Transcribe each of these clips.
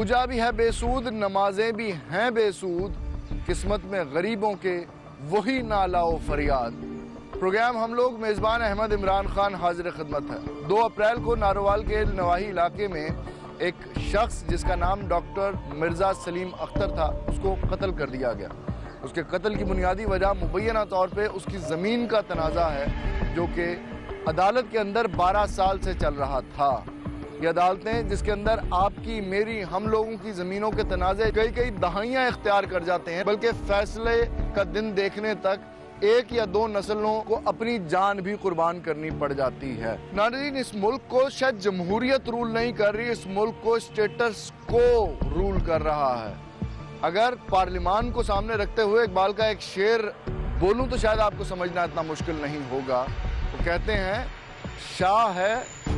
पूजा भी है बेसूद, नमाजें भी हैं बेसूद, किस्मत में गरीबों के वही नालाओ फरियाद। प्रोग्राम हम लोग, मेज़बान अहमद इमरान खान हाजिर खिदमत है। 2 अप्रैल को नारोवाल के नवाही इलाके में एक शख्स जिसका नाम डॉक्टर मिर्ज़ा सलीम अख्तर था, उसको कत्ल कर दिया गया। उसके कत्ल की बुनियादी वजह मुबैना तौर पे उसकी ज़मीन का तनाज़ा है, जो कि अदालत के अंदर 12 साल से चल रहा था। ये अदालतें जिसके अंदर आपकी, मेरी, हम लोगों की ज़मीनों के तनाज़े कई दहाइयाँ इख्तियार कर जाते हैं, बल्कि फैसले का दिन देखने तक 1 या 2 नस्लों को अपनी जान भी कुर्बान करनी पड़ जाती है। नाज़रीन, इस मुल्क को शायद जमहूरियत रूल नहीं कर रही, इस मुल्क को स्टेटस को रूल कर रहा है। अगर पार्लियामान को सामने रखते हुए इकबाल का एक शेर बोलूं तो शायद आपको समझना इतना मुश्किल नहीं होगा। वो कहते हैं, शाह है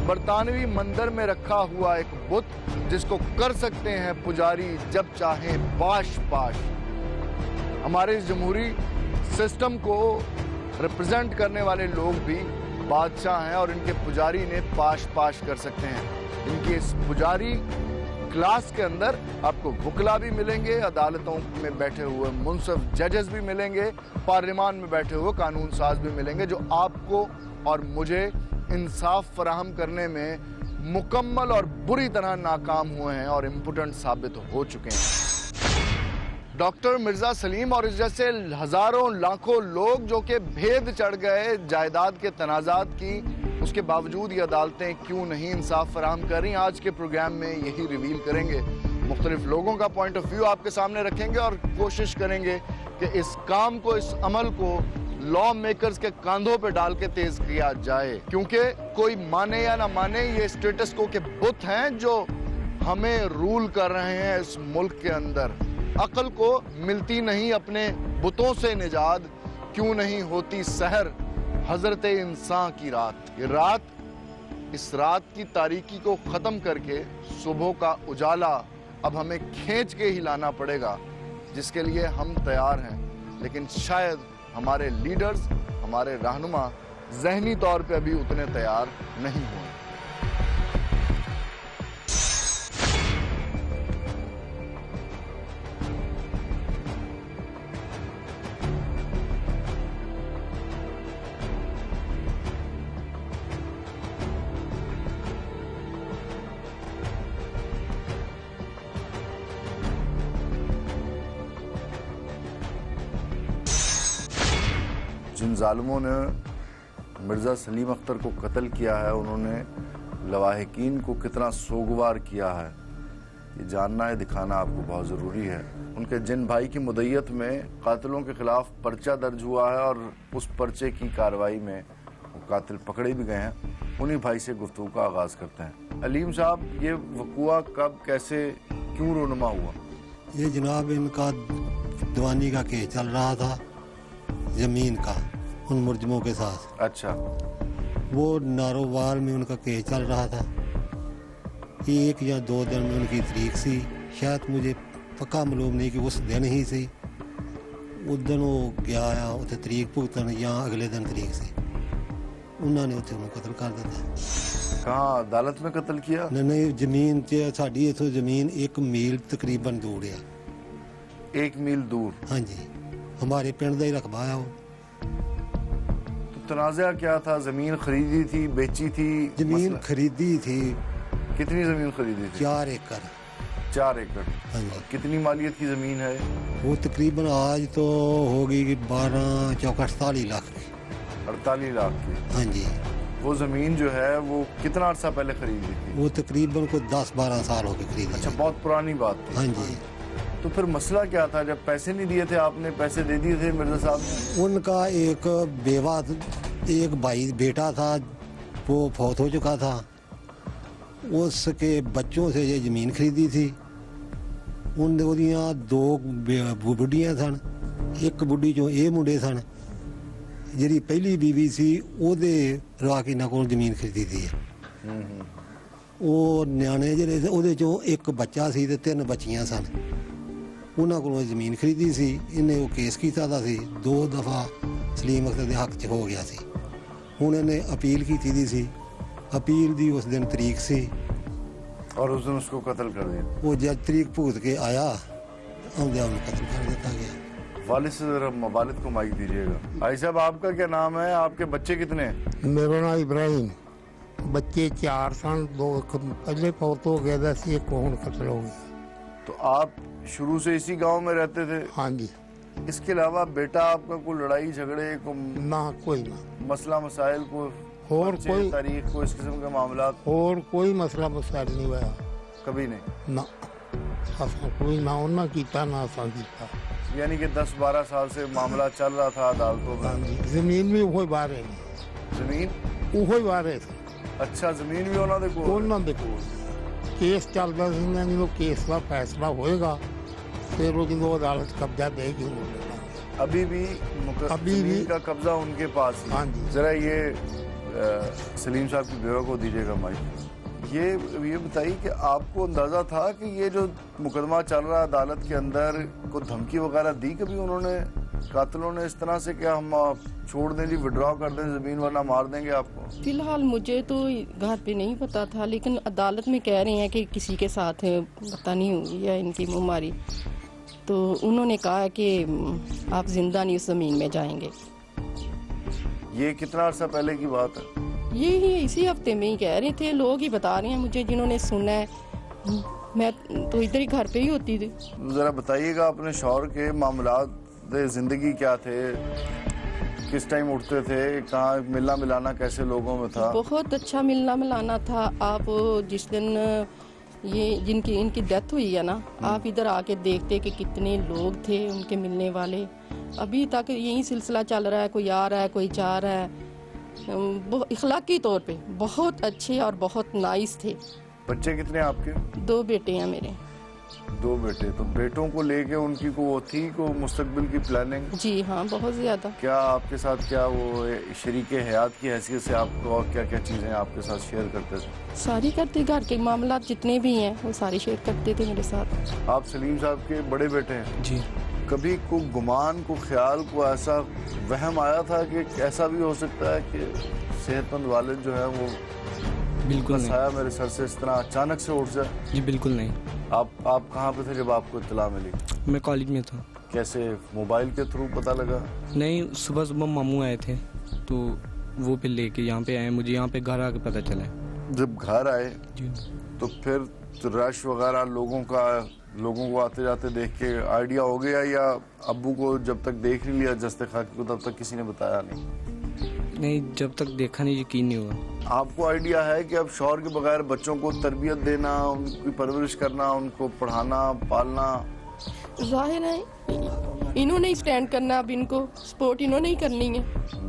बरतानवी मंदिर में रखा हुआ एक बुत, जिसको कर सकते हैं पुजारी जब चाहें पाश पाश। हमारे इस जमहूरी सिस्टम को रिप्रेजेंट करने वाले लोग भी बादशाह हैं और इनके पुजारी ने पाश पाश कर सकते हैं। इनके इस पुजारी क्लास के अंदर आपको वकला भी मिलेंगे, अदालतों में बैठे हुए मुंसिफ जजेस भी मिलेंगे, पार्लियामान में बैठे हुए कानून साज भी मिलेंगे, जो आपको और मुझे इंसाफ फराहम करने में मुकम्मल और बुरी तरह नाकाम हुए हैं और इम्पोर्टेंट साबित हो चुके हैं। डॉक्टर मिर्ज़ा सलीम और इस जैसे हजारों लाखों लोग जो कि भेद चढ़ गए जायदाद के तनाज़ात की, उसके बावजूद ये अदालतें क्यों नहीं इंसाफ फराहम कर रही, आज के प्रोग्राम में यही रिवील करेंगे। मुख्तलिफ लोगों का पॉइंट ऑफ व्यू आपके सामने रखेंगे और कोशिश करेंगे कि इस काम को, इस अमल को लॉ मेकर्स के कंधों पे डाल के तेज किया जाए, क्योंकि कोई माने या ना माने, ये स्टेटस को के बुत हैं जो हमें रूल कर रहे हैं इस मुल्क के अंदर। अक्ल को मिलती नहीं अपने बुतों से निजात, क्यों नहीं होती सहर हजरत इंसान की रात। ये रात, इस रात की तारीकी को खत्म करके सुबह का उजाला अब हमें खींच के ही लाना पड़ेगा, जिसके लिए हम तैयार हैं, लेकिन शायद हमारे लीडर्स, हमारे रहनुमा ज़हनी तौर पे अभी उतने तैयार नहीं हुए। जिन जालिमों ने मिर्ज़ा सलीम अख्तर को कत्ल किया है, उन्होंने लवाहिकीन को कितना सोगवार किया है, ये जानना है, दिखाना आपको बहुत ज़रूरी है। उनके जिन भाई की मुद्दत में कातिलों के ख़िलाफ़ पर्चा दर्ज हुआ है और उस पर्चे की कार्रवाई में वो कातिल पकड़े भी गए हैं, उन्हीं भाई से गुफ्तगू का आगाज़ करते हैं। अलीम साहब, ये वक़ुआ कब, कैसे, क्यों रोनुमा हुआ? ये जनाब इनका दीवानी का केस चल रहा था, ज़मीन का, उन मुर्जमों के साथ। अच्छा। वो नारोवाल में उनका केस चल रहा था। 1 या 2 दिन में उनकी तरीक सी, शायद मुझे पक्का मालूम नहीं कि उस दिन ही सी। उस दिन वो गया उत्थे तरीक भुगतन या अगले दिन तरीक सी, उन्होंने उत्थे उन्हें कत्ल कर दिया। कहाँ, अदालत में कत्ल किया? नहीं, जमीन च साडी इथों जमीन 1 मील तकरीबन दूर है। 1 मील दूर? हाँ जी, हमारे पिंड का ही रकबा है वो। तो तनाज़ा क्या था? जमीन खरीदी थी, बेची थी? जमीन खरीदी थी। कितनी जमीन खरीदी थी? 4 एकड़। 4 एकड़। हाँ जी। कितनी मालियत की जमीन है वो? तकरीबन आज तो होगी 12 चौक 48 लाख की। 48 लाख की? हाँ जी। वो जमीन जो है वो कितना अर्सा पहले खरीदी थी? वो तकरीबन को 10-12 साल हो गए खरीदी। अच्छा, बहुत पुरानी बात थी। हाँ जी। तो फिर मसला क्या था? जब पैसे नहीं दिए थे आपने, पैसे दे दिए थे मिर्जा साहब ने? उनका एक बेवा, एक भाई बेटा था, वो फौत हो चुका था। उसके बच्चों से ये ज़मीन खरीदी थी। उन 2 बुढ़ियाँ सन, एक बुढ़ी चो ये मुंडे सन। जी पहली बीवी सी ओदे राक इन्हों को जमीन खरीदी थी। वो न्याणे ਜਿਹੜੇ ਉਹਦੇ ਚੋਂ एक बच्चा सी ਤੇ 3 ਬੱਚੀਆਂ सन। ਉਹਨਾਂ ਕੋਲੋਂ ਜ਼ਮੀਨ ਖਰੀਦੀ ਸੀ। ਇਹਨੇ ਉਹ ਕੇਸ ਕੀਤਾ ਦਾ ਸੀ, 2 ਦਫਾ ਸਲੀਮ ਅਖਤਰ ਦੇ ਹੱਕ 'ਚ ਹੋ ਗਿਆ ਸੀ। ਹੁਣ ਇਹਨੇ ਅਪੀਲ ਕੀਤੀ ਦੀ ਸੀ। अपील दी उस दिन तरीक सी। और उस दिन उसको कत्ल कर दिया। वो जज तरीक भुगत के आया, आउंदे उन्हें कत्ल कर दिया गया। वालिद से जरा वालिद को माइक दीजिएगा। भाई साहब, आपका क्या नाम है? आपके बच्चे कितने हैं? मेरा नाम इब्राहिम। बच्चे 4 सन, 2 पहले फौत हो गया था, एक हुण कत्ल हो गया। तो आप शुरू से इसी गांव में रहते थे? हाँ जी। इसके अलावा बेटा आपका कोई लड़ाई झगड़े को ना कोई ना मसला मसाइल को और कोई तारीख को इस किस्म के मामला और कोई मसला मसाइल नहीं हुआ कभी नहीं? ना असा कोई ना उन्ना कीता ना असा कीता। यानी कि 10-12 साल से मामला चल रहा था अदालतों हाँ में? जी। जमीन भी वही बारे ने, जमीन वही बारे थे। अच्छा, जमीन भी उन्होंने को ਉਹਨਾਂ ਦੇ ਕੋਲ ਕੇਸ ਚੱਲਦਾ ਸੀ ਨਾ, ਜਦੋਂ ਕੇਸ ਦਾ ਫੈਸਲਾ ਹੋਏਗਾ ਫਿਰ ਉਹ ਜਦੋਂ ਅਦਾਲਤ ਕਬਜ਼ਾ ਦੇਗੀ ਉਹਨੂੰ ਲੈਣਾ। अभी भी अभी जमीन भी- का कब्जा उनके पास है। हाँ जी। जरा ये सलीम साहब की बेवा को दीजिएगा माइक। ये बताइए कि आपको अंदाजा था कि ये जो मुकदमा चल रहा है अदालत के अंदर, को धमकी वगैरह दी कभी उन्होंने कातिलों ने इस तरह से, क्या हम छोड़ दें जी, विड्रॉ कर दें जमीन वरना मार देंगे आपको? फिलहाल मुझे तो घर पे नहीं पता था, लेकिन अदालत में कह रहे हैं कि किसी के साथ पता नहीं हुई है इनकी मुमारी, तो उन्होंने कहा कि आप जिंदा नहीं उस ज़मीन में जाएंगे। ये कितना अर्सा पहले की बात है? ये ही इसी हफ्ते में ही कह रहे थे, लोग ही बता रहे हैं मुझे जिन्होंने सुना है। मैं तो इधर ही घर पे ही होती थी। ज़रा बताइएगा अपने शौहर के मामलात ज़िंदगी क्या थे, किस टाइम उठते थे, कहाँ मिलना मिलाना कैसे लोगों में था? बहुत अच्छा मिलना मिलाना था। आप जिस दिन ये इनकी डेथ हुई है ना, आप इधर आके देखते कि कितने लोग थे उनके मिलने वाले। अभी तक यही सिलसिला चल रहा है, कोई आ रहा है कोई जा रहा है। इखलाकी तौर पे बहुत अच्छे और बहुत नाइस थे। बच्चे कितने आपके? 2 बेटे हैं मेरे। 2 बेटे। तो बेटों को लेके उनकी को वो थी को मुस्तकबिल की प्लानिंग? जी हाँ, बहुत ज़्यादा। क्या आपके साथ, क्या वो शरीके हयात की हैसियत से आपको और क्या क्या चीज़ें आपके साथ शेयर करते थे? सारी करते, घर के मामला जितने भी हैं वो सारी शेयर करते थे मेरे साथ। आप सलीम साहब के बड़े बेटे हैं? जी। कभी को गुमान को ख्याल को ऐसा वहम आया था कि ऐसा भी हो सकता है कि सेहतमंद वालिद जो है वो बिल्कुल नहीं। साया मेरे सर से इस तरह अचानक से उठ जाए? जी बिल्कुल नहीं। आप कहाँ पे थे जब आपको इत्तला मिली? मैं कॉलेज में था। कैसे, मोबाइल के थ्रू पता लगा? नहीं, सुबह सुबह मामू आए थे तो वो फिर लेके यहाँ पे आए, मुझे यहाँ पे घर आके पता चला। जब घर आए जी। तो फिर रश वगैरह लोगों को आते जाते देख के आइडिया हो गया, या अब्बू को जब तक देख नहीं लिया जस्ते खाकी को तब तक किसी ने बताया नहीं? नहीं, जब तक देखा नहीं यकीन नहीं हुआ। आपको आइडिया है कि अब शौहर के बगैर बच्चों को तरबियत देना, उनकी परवरिश करना, उनको पढ़ाना पालना? जाहिर है इन्होंने ही स्टैंड करना, अब इनको सपोर्ट इन्होंने ही करनी है।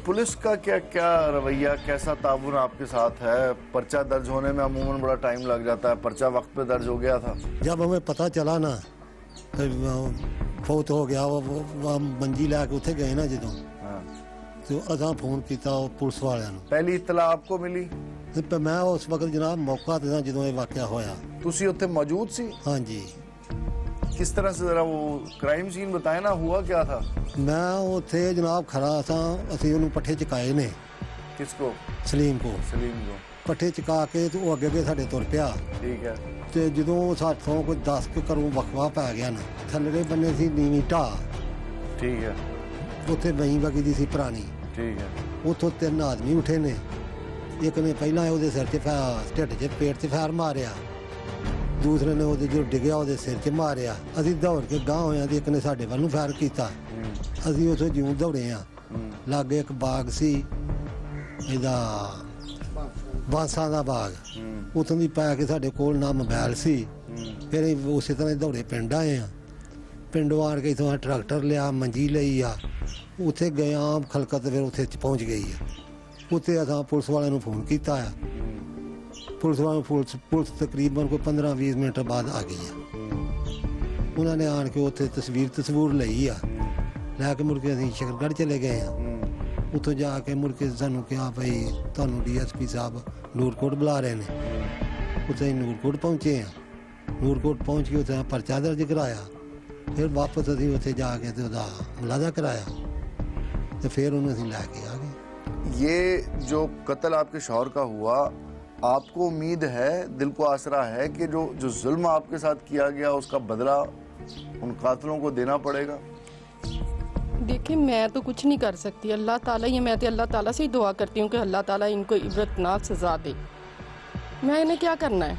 पुलिस का क्या क्या रवैया, कैसा ताउन आपके साथ है? पर्चा दर्ज होने में अमूमन बड़ा टाइम लग जाता है, पर्चा वक्त पे दर्ज हो गया था? जब हमें पता चला ना, फौत हो गया, वो मंजी लैके उत्थे गए ना जो, हाँ। तो असा फोन किया पुलिस वाले। पहली इत्तला आपको मिली? ਤੇ मैं उस वक्त जनाब मौका ਤੇ ਜਦੋਂ ਇਹ ਵਾਕਿਆ ਹੋਇਆ। तुसी उत्थे मौजूद सी? हाँ जी। किस तरह से, जरा वो क्राइम सीन बताए ना, हुआ क्या था? मैं ਉੱਥੇ जनाब खड़ा था, ਅਸੀਂ ਉਹਨੂੰ ਪੱਠੇ ਚਕਾਏ ਨੇ। किसको? ਸਲੀਮ को। सलीम को। ਪੱਠੇ ਚਕਾ ਕੇ ਤੇ ਉਹ ਅੱਗੇ ਅੱਗੇ ਸਾਡੇ ਤੁਰ ਪਿਆ, ठीक है। ਤੇ ਜਦੋਂ ਸਾਥੋਂ ਕੋਈ 10 ਕੇ ਘਰੋਂ ਵਖਵਾ ਪੈ ਗਿਆ ਨਾ, ਥੱਲੜੇ ਬੰਨੇ ਸੀ ਨੀਵੀਂ ਢਾਹ, ठीक है। ਉੱਥੇ ਵਹੀਂ ਵਗੀ ਦੀ ਸੀ ਪੁਰਾਣੀ। ठीक है। ਉੱਥੋਂ 3 ਆਦਮੀ ਉੱਠੇ ਨੇ, ਇੱਕ ਨੇ ਪਹਿਲਾਂ ਉਹਦੇ ਸਿਰ 'ਚ ਢਿੱਡ 'ਚ ਪੇਟ 'ਚ ਫੈਰ ਮਾਰਿਆ, ਦੂਸਰੇ ਨੇ ਉਹਦੇ ਜੋ ਡਿੱਗਿਆ ਉਹਦੇ ਸਿਰ 'ਚ ਮਾਰਿਆ। ਅਸੀਂ ਦੌੜ ਕੇ ਗਾਂਹ ਹੋਇਆ ਤੇ ਇੱਕ ਨੇ ਸਾਡੇ ਵੱਲ ਨੂੰ ਫੈਰ ਕੀਤਾ। ਅਸੀਂ ਉੱਥੋਂ ਜਿਉਂ ਦੌੜੇ ਆ, ਲਾਗੇ ਇੱਕ ਬਾਗ ਸੀ ਇਹਦਾ, ਬਾਂਸਾਂ ਦਾ ਬਾਗ, ਉੱਥੋਂ ਦੀ ਪੈ ਕੇ ਸਾਡੇ ਕੋਲ ਨਾ ਮੋਬਾਈਲ ਸੀ। ਫਿਰ ਅਸੀਂ ਉਸੇ ਤਰ੍ਹਾਂ ਹੀ ਦੌੜੇ ਪਿੰਡ ਆਏ ਆ। ਪਿੰਡੋਂ ਆਣ ਕੇ ਇੱਥੋਂ ਟਰੈਕਟਰ ਲਿਆ, ਮੰਜੀ ਲਈ ਆ, ਉੱਥੇ ਗਏ ਆਮ ਖਲਕਤ, ਫਿਰ ਉੱਥੇ ਪਹੁੰਚ ਗਈ ਆ। ਉੱਥੇ ਅਸਾਂ ਪੁਲਿਸ ਵਾਲਿਆਂ ਨੂੰ ਫੋਨ ਕੀਤਾ ਆ। ਪੁਲਿਸ ਵਾਲਿਆਂ ਪੁਲਿਸ ਤਕਰੀਬਨ ਕੋਈ 15-20 ਮਿੰਟ ਬਾਅਦ ਆ ਗਈ ਆ। ਉਹਨਾਂ ਨੇ ਆਣ ਕੇ ਉੱਥੇ ਤਸਵੀਰ ਲਈ ਆ, ਲੈ ਕੇ ਮੁੜ ਕੇ ਅਸੀਂ ਸ਼ਕਰਗੜ੍ਹ ਚਲੇ ਗਏ ਆ। ਉੱਥੋਂ ਜਾ ਕੇ ਮੁੜ ਕੇ ਸਾਨੂੰ ਕਿਹਾ ਭਾਈ ਤੁਹਾਨੂੰ DSP ਸਾਹਿਬ ਨੂਰਕੋਟ ਬੁਲਾ ਰਹੇ ਨੇ। ਉੱਥੇ ਨੂਰਕੋਟ ਪਹੁੰਚੇ ਆ। ਨੂਰਕੋਟ ਪਹੁੰਚ ਕੇ ਉੱਥੇ ਪਰਚਾ ਦਰਜ ਕਰਾਇਆ। ਫਿਰ ਵਾਪਸ ਅਸੀਂ ਉੱਥੇ ਜਾ ਕੇ ਤੇ ਉਹਦਾ ਮੁਲਾਜ਼ਾ ਕਰਾਇਆ ਤੇ ਫਿਰ ਉਹਨੂੰ ਅਸੀਂ ਲੈ ਕੇ ਆ ਗਏ। ये जो कत्ल आपके शौहर का हुआ, आपको उम्मीद है, दिल को आसरा है कि जो जुल्म आपके साथ किया गया उसका बदला उन कातिलों को देना पड़ेगा? देखिए, मैं तो कुछ नहीं कर सकती, अल्लाह ताला ही, मैं तो अल्लाह ताला से ही दुआ करती हूँ कि अल्लाह ताला इनको इबरतनाक सजा दे। मैंने क्या करना है?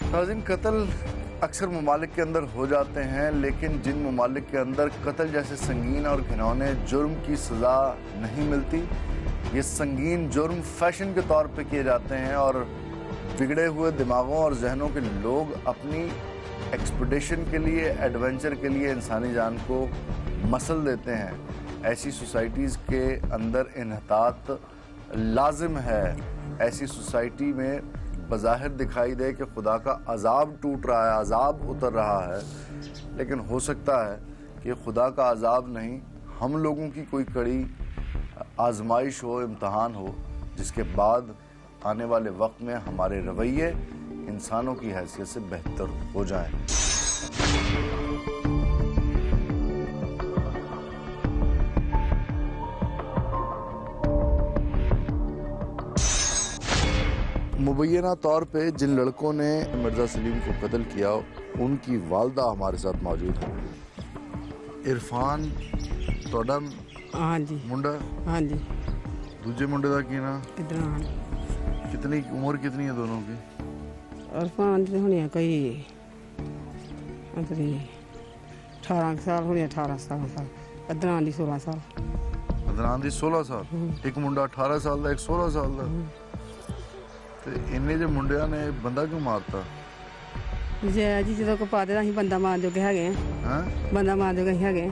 नाज़रीन, कत्ल अक्सर ममालिक के अंदर हो जाते हैं, लेकिन जिन ममालिक के अंदर कत्ल जैसे संगीन और घिनौने जुर्म की सज़ा नहीं मिलती, ये संगीन जुर्म फैशन के तौर पे किए जाते हैं और बिगड़े हुए दिमागों और जहनों के लोग अपनी एक्सपेडिशन के लिए, एडवेंचर के लिए इंसानी जान को मसल देते हैं। ऐसी सोसाइटीज़ के अंदर इन्हतात लाजिम है। ऐसी सोसाइटी में बज़ाहिर दिखाई दे कि खुदा का अजाब टूट रहा है, अजाब उतर रहा है, लेकिन हो सकता है कि खुदा का अजाब नहीं, हम लोगों की कोई कड़ी आजमाइश हो, इम्तहान हो, जिसके बाद आने वाले वक्त में हमारे रवैये इंसानों की हैसियत से बेहतर हो जाएं। मुबैना तौर पे जिन लड़कों ने मिर्ज़ा सलीम को कत्ल किया, उनकी वालदा हमारे साथ मौजूद है। इरफान तोड़ा हाँ जी मुंडा, हाँ जी दूजे मुंडे का की ना इधर कितनी उम्र कितनी है दोनों की? इरफान जी होनी है कोई 18 साल होनी, 18 साल अदनान दी 16 साल। अदनान दी 16 साल, एक मुंडा 18 साल का, एक 16 साल का। ते इन्ने जे मुंडिया ने बंदा क्यों मारता? जे जी जो को पा देना ही बंदा मार जोगे है, बंदा मार जोगे है।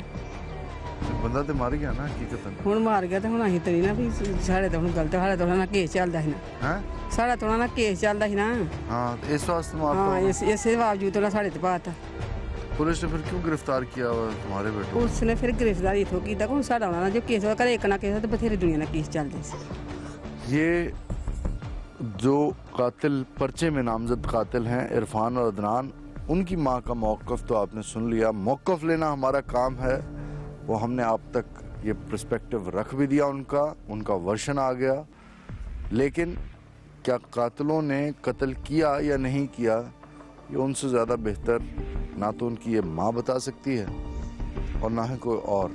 बंदा तो मार गया ना हकीकतन। हुण मार गया तो हुण असीं तो नहीं ना भी साढ़े तो हुण गलत, साढ़े तो ना केस चलदा है ना, साढ़े तो ना केस चलदा है ना। हाँ, तो इस वास्ते मारता। हाँ, इससे बावजूद तो साढ़े ते पाता। पुलिस ने फिर क्यों गिरफ्तार किया तुम्हारे बेटे को? उसने फिर गिरफ्तारी इथों की तक साढ़ा होना जो केस करे, एक ना केस तो बथेरी दुनिया ना केस चलदे सी। ये जो कातिल पर्चे में नामजद कातिल हैं, इरफान और अदनान, उनकी माँ का मौक़िफ़ तो आपने सुन लिया। मौक़िफ़ लेना हमारा काम है, वो हमने आप तक ये पर्सपेक्टिव रख भी दिया, उनका वर्शन आ गया। लेकिन क्या कातिलों ने कत्ल किया या नहीं किया, ये उनसे ज़्यादा बेहतर ना तो उनकी ये माँ बता सकती है और ना ही कोई और।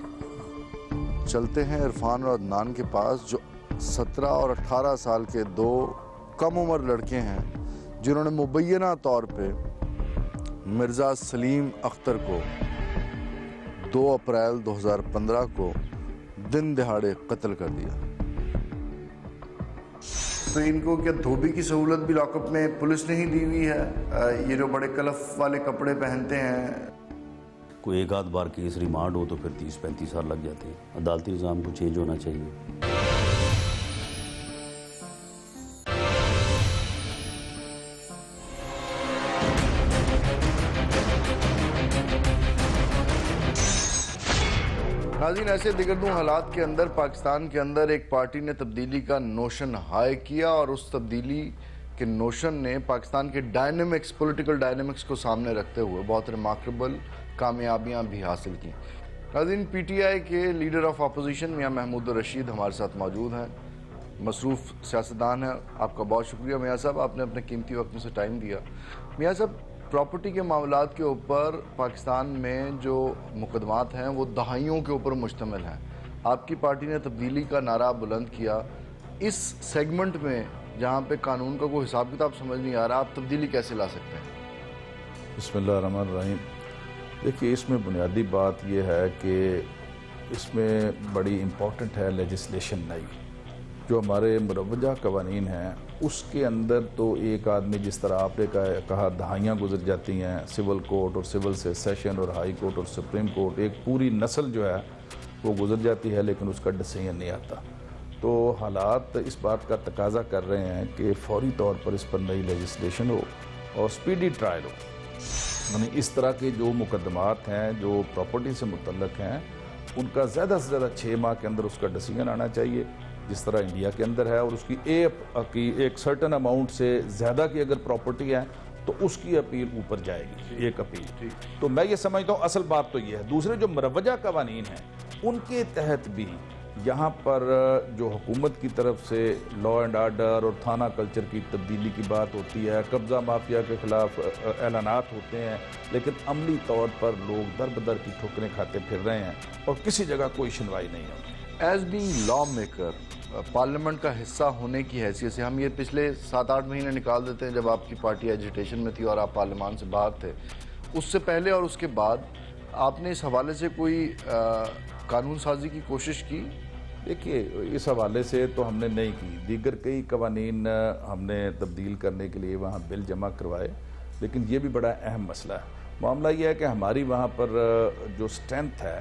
चलते हैं इरफान और अदनान के पास, जो 17 और 18 साल के दो कम उम्र लड़के हैं, जिन्होंने मुबैना तौर पे मिर्ज़ा सलीम अख्तर को 2 अप्रैल 2015 को दिन दहाड़े कत्ल कर दिया। तो इनको क्या धोबी की सहूलत भी लॉकअप में पुलिस ने ही दी हुई है? ये जो बड़े कलफ वाले कपड़े पहनते हैं, कोई एक आध बार केस रिमांड हो तो फिर 30-35 साल लग जाते हैं। अदालती निज़ाम को चेंज होना चाहिए। नाज़रीन, ऐसे दिगरदूं हालात के अंदर पाकिस्तान के अंदर एक पार्टी ने तब्दीली का नोशन हाई किया और उस तब्दीली के नोशन ने पाकिस्तान के डायनेमिक्स, पॉलिटिकल डायनेमिक्स को सामने रखते हुए बहुत रिमार्केबल कामयाबियां भी हासिल की। नाज़रीन, पीटीआई के लीडर ऑफ अपोजिशन मियां महमूद रशीद हमारे साथ मौजूद हैं, मसरूफ़ सियासतदान हैं। आपका बहुत शुक्रिया मियां साहब, आपने अपने कीमती वक्त में से टाइम दिया। मियां साहब, प्रॉपर्टी के मामलात के ऊपर पाकिस्तान में जो मुकदमात हैं वो दहाइयों के ऊपर मुश्तमिल हैं। आपकी पार्टी ने तब्दीली का नारा बुलंद किया। इस सेगमेंट में जहाँ पे कानून का कोई हिसाब किताब समझ नहीं आ रहा, आप तब्दीली कैसे ला सकते हैं? बिस्मिल्लाहिर्रहमानिर्रहीम। देखिए, इसमें बुनियादी बात यह है कि इसमें बड़ी इम्पोर्टेंट है लेजिस्लेशन नई। जो हमारे मुरवजा कवानीन हैं उसके अंदर तो एक आदमी, जिस तरह आपने कहा दहाइयाँ गुजर जाती हैं, सिविल कोर्ट और सिविल से सेशन और हाई कोर्ट और सुप्रीम कोर्ट, एक पूरी नस्ल जो है वो गुजर जाती है, लेकिन उसका डिसीजन नहीं आता। तो हालात इस बात का तकाजा कर रहे हैं कि फौरी तौर पर इस पर नई लेजिस्लेशन हो और स्पीडी ट्रायल हो। यानी इस तरह के जो मुकदमात हैं जो प्रॉपर्टी से मुतल्लक हैं, उनका ज़्यादा से ज़्यादा 6 माह के अंदर उसका डिसीजन आना चाहिए, जिस तरह इंडिया के अंदर है। और उसकी एक सर्टन अमाउंट से ज़्यादा की अगर प्रॉपर्टी है तो उसकी अपील ऊपर जाएगी, एक अपील। तो मैं ये समझता हूँ असल बात तो ये है। दूसरे जो मुरवजा कवानीन हैं उनके तहत भी यहाँ पर जो हुकूमत की तरफ से लॉ एंड आर्डर और थाना कल्चर की तब्दीली की बात होती है, कब्ज़ा माफिया के ख़िलाफ़ ऐलानात होते हैं, लेकिन अमली तौर पर लोग दर बदर की ठोकरें खाते फिर रहे हैं और किसी जगह कोई सुनवाई नहीं है। As being law maker, parliament का हिस्सा होने की हैसियत से हम ये पिछले 7-8 महीने निकाल देते हैं जब आपकी पार्टी एजिटेशन में थी और आप पार्लियामान से बाहर थे, उससे पहले और उसके बाद आपने इस हवाले से कोई कानून साजी की कोशिश की? देखिए, इस हवाले से तो हमने नहीं की। दीगर कई कवानीन हमने तब्दील करने के लिए वहाँ बिल जमा करवाए, लेकिन ये भी बड़ा अहम मसला है। मामला ये है कि हमारी वहाँ पर जो स्ट्रेंथ है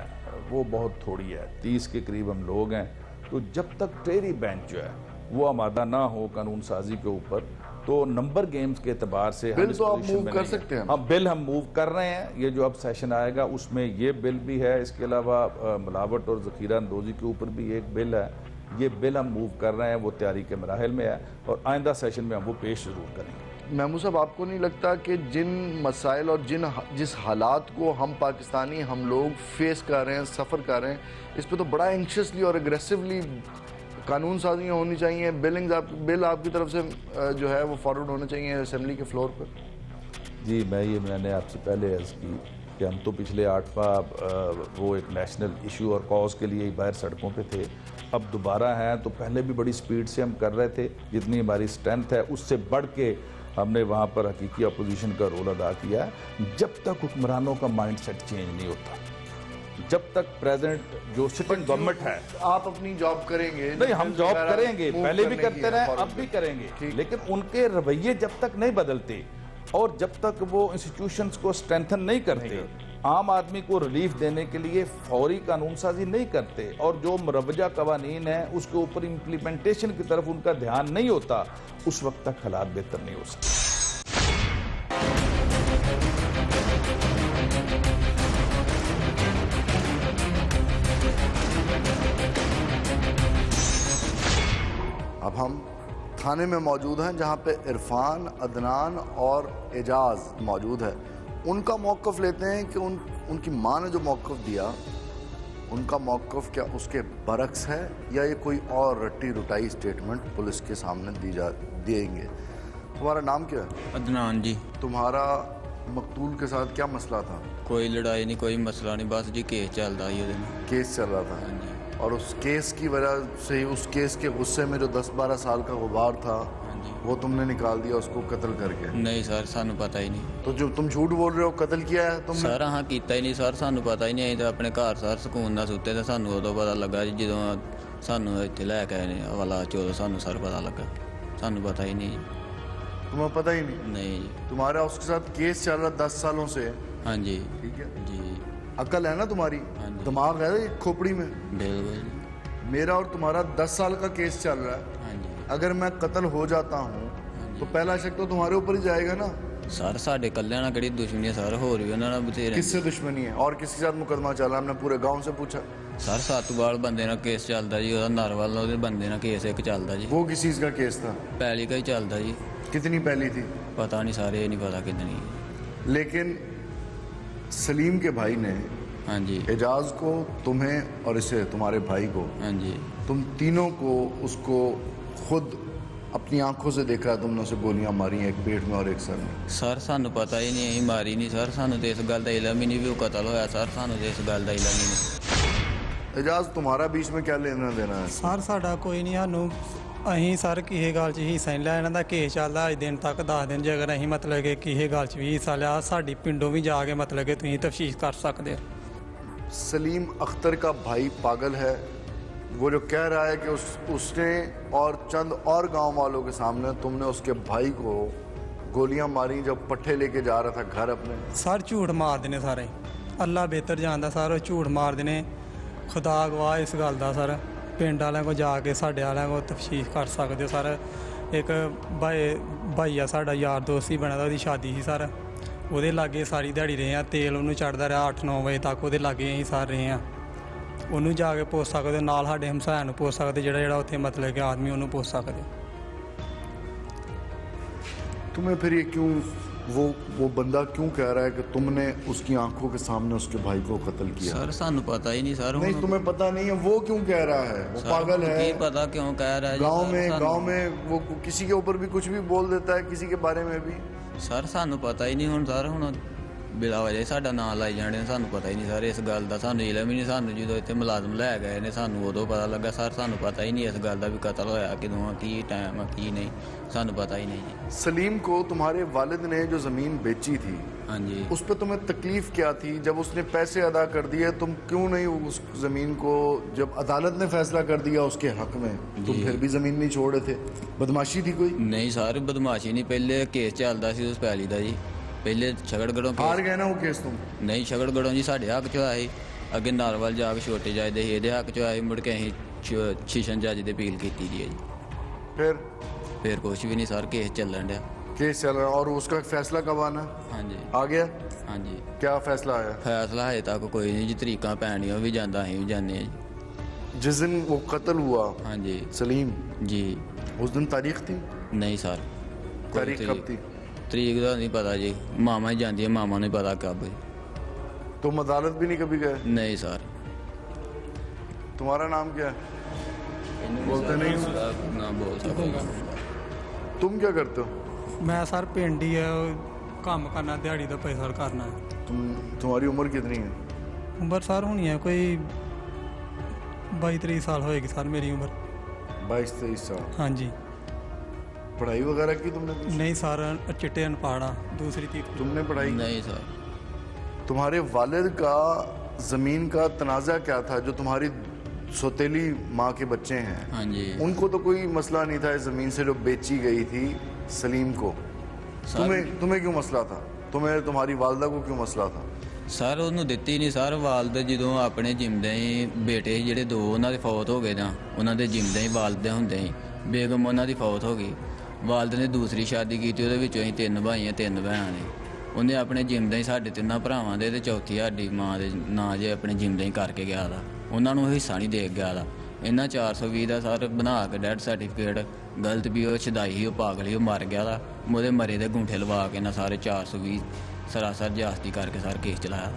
वो बहुत थोड़ी है, 30 के करीब हम लोग हैं। तो जब तक टेरी बेंच जो है वो आमादा ना हो कानून साजी के ऊपर, तो नंबर गेम्स के एतबार से बिल तो आप मूव कर सकते हैं। हाँ, बिल हम मूव कर रहे हैं। ये जो अब सेशन आएगा उसमें ये बिल भी है, इसके अलावा मिलावट और ज़ख़ीरा अंदोज़ी के ऊपर भी एक बिल है। ये बिल हम मूव कर रहे हैं, वो तैयारी के मराहिल में है और आइंदा सेशन में हम वो पेश ज़रूर करेंगे। महमूद साहब, आपको नहीं लगता कि जिन मसाइल और जिस हालात को हम पाकिस्तानी हम लोग फेस कर रहे हैं, सफ़र कर रहे हैं, इस पर तो बड़ा एंक्शसली और एग्रेसिवली कानून साजियाँ होनी चाहिए, बिल आपकी तरफ से जो है वो फॉरवर्ड होने चाहिए असेंबली के फ्लोर पर? जी, मैंने आपसे पहले अर्ज़ की कि हम तो पिछले 8वां वो एक नेशनल इशू और कॉज के लिए बाहर सड़कों पे थे, अब दोबारा हैं। तो पहले भी बड़ी स्पीड से हम कर रहे थे, जितनी हमारी स्ट्रेंथ है उससे बढ़ के हमने वहाँ पर हकीकी अपोजिशन का रोल अदा किया है। जब तक हुक्मरानों का माइंड सेट चेंज नहीं होता, जब तक प्रेजेंट जो सिटिंग गवर्नमेंट है, आप अपनी जॉब करेंगे? नहीं, हम जॉब करेंगे, पहले भी करते रहे, अब भी करेंगे, लेकिन उनके रवैये जब तक नहीं बदलते और जब तक वो इंस्टीट्यूशंस को स्ट्रेंथन नहीं करते, आम आदमी को रिलीफ देने के लिए फौरी कानून साजी नहीं करते और जो मुरवजा कवानीन है उसके ऊपर इम्प्लीमेंटेशन की तरफ उनका ध्यान नहीं होता, उस वक्त तक हालात बेहतर नहीं हो सकते। अब हम थाने में मौजूद हैं जहां पे इरफान, अदनान और एजाज मौजूद है। उनका मौक़िफ़ लेते हैं कि उनकी माँ ने जो मौक़िफ़ दिया, उनका मौक़िफ़ क्या उसके बरक्स है या ये कोई और रट्टी रुटाई स्टेटमेंट पुलिस के सामने देंगे। तुम्हारा नाम क्या है? अदनान जी। तुम्हारा मकतूल के साथ क्या मसला था? कोई लड़ाई नहीं, कोई मसला नहीं, बस जी केस चलता ही। केस चल रहा था? हाँ जी। और उस केस की वजह से, उस केस के गुस्से में जो 10-12 साल का गुबार था, वो तुमने निकाल दिया उसको कत्ल करके? नहीं सर, सानू पता ही नहीं। तो जो तुम झूठ बोल रहे हो, कत्ल किया है तुमने? सर हाँ कीता ही नहीं सर, सानू पता ही नहीं। तो अपने घर सर सुकून ना सुते तो सानू उदों पता लगा जी, जो सानू इत्थे लैके आए ने हवाला चो, सानू सर पता लगा, सानू पता ही नहीं। तुम्हें पता ही नहीं? नहीं जी। तुम्हारा उसके साथ केस चल रहा 10 सालों से? हाँ जी। ठीक है जी। अकल है ना तुम्हारी? हाँ जी। दिमाग है खोपड़ी में? बिल्कुल। मेरा और तुम्हारा 10 साल का केस चल रहा है। हाँ जी। अगर मैं कत्ल हो जाता हूँ तो पहला शक तो तुम्हारे ऊपर ही जाएगा ना? सर साढ़े कल्याण ना कड़ी दुश्मनी सर, होर भी उन्होंने बथेरे। किससे दुश्मनी है और किसके साथ मुकदमा चल रहा है? हमने पूरे गांव से पूछा। सर सातूवाल बंदे ना केस चलता जी, नारवाल ਉਹਦੇ बंदे ना केस एक चलता जी। वो किस चीज़ का केस था? पहली का ही चलता जी। कितनी पहली थी? पता नहीं सारे, नहीं पता कितनी। लेकिन सलीम के भाई ने, हाँ जी, एजाज को, तुम्हें और इसे तुम्हारे भाई को, हाँ जी, तुम तीनों को उसको खुद अपनी आंखों से देखा, तुमने उसे गोलियां मारी, एक पेट में और एक सर में। सर सानू पता ही नहीं, मारी नहीं सर, सानू तो इस गल का इलम ही नहीं भी वो कतल होया सर, सानू तो इस गल का इलम ही नहीं। एजाज, तुम्हारा बीच में क्या लेना देना है? सर साडा कोई नहीं, सानू ਅਸੀਂ ਸਰ ਕਿਸੇ ਗੱਲ 'ਚ ਹਿੱਸਾ ਨਹੀਂ ਲਿਆ। ਇਹਨਾਂ ਦਾ ਕੇਸ ਚੱਲਦਾ ਅੱਜ ਦਿਨ ਤੱਕ 10 ਦਿਨ। ਜੇ ਅਗਰ ਅਸੀਂ ਮਤਲਬ ਕਿ ਕਿਸੇ ਗੱਲ 'ਚ ਵੀ ਹਿੱਸਾ ਲਿਆ, ਸਾਡੀ ਪਿੰਡੋਂ ਵੀ ਜਾ ਕੇ ਮਤਲਬ ਕਿ ਤੁਸੀਂ ਤਫਤੀਸ਼ ਕਰ ਸਕਦੇ ਹੋ। सलीम अख्तर का भाई पागल है, वो जो कह रहा है कि उसने और चंद और गांव वालों के सामने तुमने उसके भाई को गोलियां मारी जब पट्ठे लेके जा रहा था घर अपने। सर झूठ मारते ने सारे, अल्लाह बेहतर जानता सर, वो झूठ मारते ने। खुदा गवाह इस गल का सर, पिंड वालों को जाके साढ़े वालों को तफतीश कर सकते हो सर। एक भाईया साढ़ा यार दोस्त ही बना था, उसकी शादी थी सर, ਉਹਦੇ ਲਾਗੇ ਸਾਰੀ ਦਿਹਾੜੀ ਰਹੇ ਹਾਂ। ਤੇਲ ਉਹਨੂੰ ਚੜ੍ਹਦਾ ਰਿਹਾ 8-9 ਵਜੇ ਤੱਕ, ਉਹਦੇ ਲਾਗੇ ਅਸੀਂ ਸਾਰੇ ਰਹੇ ਹਾਂ। ਉਹਨੂੰ ਜਾ ਕੇ ਪੁੱਛ ਸਕਦੇ, ਨਾਲ ਸਾਡੇ ਹਮਸਾਇਆਂ ਨੂੰ ਪੁੱਛ ਸਕਦੇ, ਜਿਹੜਾ ਉੱਥੇ ਮਤਲਬ ਕਿ ਆਦਮੀ ਉਹਨੂੰ ਪੁੱਛ ਸਕਦੇ। तुम्हें फिर ये क्यों वो बंदा क्यों कह रहा है कि तुमने उसकी आंखों के सामने उसके भाई को कत्ल किया? सर सानू पता ही नहीं सर। नहीं, तुम्हें पता नहीं है, वो क्यों कह रहा है? वो पागल है। की पता क्यों कह रहा है? गांव में वो किसी के ऊपर भी कुछ भी बोल देता है, किसी के बारे में भी। सर सानू पता ही नहीं हुण सर, हुण बिला वजह साडा नाम लाई जाने, सानू पता ही नहीं सर इस गल दा, सानू इलम ही नहीं। सानू जो इत्थे मुलाजम लै गए ने सानू उदों पता लगा सर, सानू पता ही नहीं इस गल दा भी कत्ल होया किदों, की टाइम की नहीं, सानू पता ही नहीं जी। सलीम को तुम्हारे वालिद ने जो ज़मीन बेची थी, हाँ जी, उस पर तुम्हें तकलीफ क्या थी? जब उसने पैसे अदा कर दिए, तुम क्यों नहीं उस ज़मीन को, जब अदालत ने फैसला कर दिया उसके हक में, तुम फिर भी ज़मीन नहीं छोड़े थे? बदमाशी थी कोई? नहीं सर बदमाशी नहीं, पहले केस चलदा सी उस पैली दा जी, पहले छगड़गढ़ों हार गए ना वो केस तुम? नहीं छगड़गढ़ों जी साढ़े हक चो आए, अगे नारवल जाके छोटे जज दे एहदे हक चो आए, मुड़ के असीं शीशन जज दे अपील की दी है जी। फिर कुछ भी नहीं सर, केस चलन डया। केस चल रहा, और उसका फैसला कब आना? हाँ जी आ गया। हाँ जी, क्या फैसला आया? फैसला हजे तक कोई नहीं जी, तरीका पैनियां भी जांदा असीं भी जाने जी। जिस दिन वो कत्ल हुआ, हाँ जी सलीम जी, उस दिन तारीख थी? नहीं सर, तारीख कब थी? तरीक का नहीं पता जी, मामा ही जाती है, मामा नहीं पता कब। तुम अदालत भी नहीं कभी गए? नहीं सर। तुम्हारा नाम क्या है? बोलते नहीं ना बोल सकूंगा। तुम क्या करते हो? मैं सर पिंड ही है, काम करना, दिहाड़ी का पैसा करना है। तुम्हारी उम्र कितनी है? उम्र सर होनी है कोई 22-23 साल होएगी सर मेरी उम्र। 22-23 साल? हाँ जी। पढ़ाई वगैरह की तुमने? नहीं सर, चिट्टे अनपढ़ा, दूसरी चीज। तुमने पढ़ाई? नहीं सर। तुम्हारे वालिद का ज़मीन का तनाज़ा क्या था? जो तुम्हारी सौतेली माँ के बच्चे हैं, हाँ जी, उनको तो कोई मसला नहीं था इस ज़मीन से जो बेची गई थी सलीम को। तुम्हें क्यों मसला था? तुम्हारी वालदा को क्यों मसला था? सर ਉਹਨੂੰ ਦਿੱਤੀ ਨਹੀਂ ਸਰ, ਵਾਲਦ ਜਦੋਂ ਆਪਣੇ ਜਿੰਦੇ ਹੀ ਬੇਟੇ ਜਿਹੜੇ ਦੋ ਉਹਨਾਂ ਦੇ ਫੌਤ ਹੋ ਗਏ ਨਾ, ਉਹਨਾਂ ਦੇ ਜਿੰਦੇ ਹੀ ਵਾਲਦ ਹੁੰਦੇ ਸੀ, ਬੇਗਮ ਉਹਨਾਂ ਦੀ ਫੌਤ ਹੋ ਗਈ, ਵਾਲਦ ਨੇ ਦੂਸਰੀ ਸ਼ਾਦੀ ਕੀਤੀ, ਉਹਦੇ ਵਿੱਚੋਂ ਅਸੀਂ 3 ਭਾਈ ਆ 3 ਭੈਣਾਂ ਨੇ, ਉਹਨੇ ਆਪਣੇ ਜਿੰਦੇ ਹੀ ਸਾਡੇ 3 ਭਰਾਵਾਂ ਦੇ ਤੇ ਚੌਥੀ ਸਾਡੀ ਮਾਂ ਦੇ ਨਾਂ ਜੇ ਆਪਣੇ ਜਿੰਦੇ ਹੀ ਕਰਕੇ ਗਿਆ ਦਾ, ਉਹਨਾਂ ਨੂੰ ਹਿੱਸਾ ਨਹੀਂ ਦੇ ਗਿਆ ਦਾ। ਇਹਨਾਂ 420 ਦਾ ਸਰ ਬਣਾ ਕੇ ਡੈਥ ਸਰਟੀਫਿਕੇਟ ਗਲਤ ਵੀ, ਉਹ ਛਦਾਈ ਸੀ, ਉਹ ਪਾਗਲ ਸੀ, ਉਹ ਮਰ ਗਿਆ ਦਾ, ਉਹਦੇ ਮਰੇ ਦੇ ਗੂੰਠੇ ਲਵਾ ਕੇ ਨਾ ਸਾਰੇ 420 सरासर ज्यादती करके सर केस चलाया।